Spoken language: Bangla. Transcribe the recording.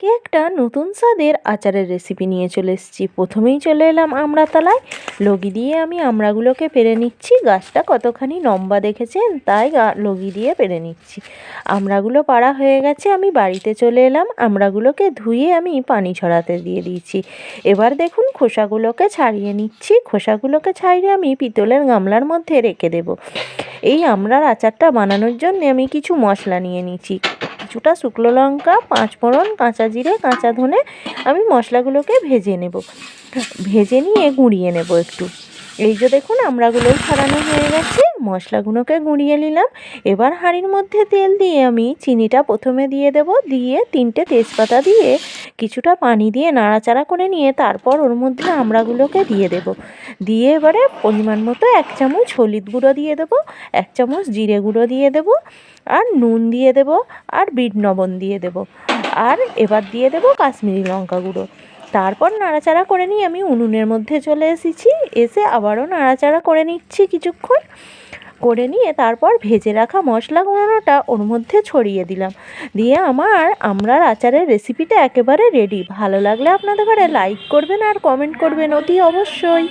একটা নতুন স্বাদের আচারের রেসিপি নিয়ে চলে এসেছি। প্রথমেই চলে এলাম আমড়াতলায়। লগি দিয়ে আমি আমড়াগুলোকে পেড়ে নিচ্ছি। গাছটা কতখানি লম্বা দেখেছেন, তাই লগি দিয়ে পেড়ে নিচ্ছি। আমড়াগুলো পাড়া হয়ে গেছে, আমি বাড়িতে চলে এলাম। আমড়াগুলোকে ধুয়ে আমি পানি ঝরাতে দিয়ে দিয়েছি। এবার দেখুন খোসাগুলোকে ছাড়িয়ে নিচ্ছি। খোসাগুলোকে ছাড়িয়ে আমি পিতলের গামলার মধ্যে রেখে দেব। এই আমড়ার আচারটা বানানোর জন্য আমি কিছু মশলা নিয়ে নিচ্ছি। কিছুটা শুকনো লঙ্কা, 5 ফোড়ন, কাঁচা জিরে, কাঁচা ধনে আমি মশলাগুলোকে ভেজে নেব। ভেজে নিয়ে গুঁড়িয়ে নেব একটু। এই যে দেখুন আমড়াগুলো ছাড়ানো হয়ে গেছে, মশলাগুলোকে গুঁড়িয়ে নিলাম। এবার হাঁড়ির মধ্যে তেল দিয়ে আমি চিনিটা প্রথমে দিয়ে দেব, দিয়ে 3টে তেজপাতা দিয়ে কিছুটা পানি দিয়ে নাড়াচাড়া করে নিয়ে তারপর ওর মধ্যে আমড়াগুলোকে দিয়ে দেব। দিয়ে এবারে পরিমাণ মতো 1 চামচ হলুদ গুঁড়ো দিয়ে দেব, 1 চামচ জিরে গুঁড়ো দিয়ে দেব, আর নুন দিয়ে দেব, আর বিট লবণ দিয়ে দেব, আর এবার দিয়ে দেব কাশ্মীরি লঙ্কা গুঁড়ো। তারপর নাড়াচাড়া করে নিয়ে আমি উনুনের মধ্যে চলে এসেছি। এসে আবারও নাড়াচাড়া করে নিচ্ছি কিছুক্ষণ। করে নিয়ে তারপর ভেজে রাখা মশলা গুঁড়োটা ওর মধ্যে ছড়িয়ে দিলাম। দিয়ে আমার আমড়ার আচারের রেসিপিটা একেবারে রেডি। ভালো লাগলে আপনাদের ঘরে লাইক করবেন আর কমেন্ট করবেন অতি অবশ্যই।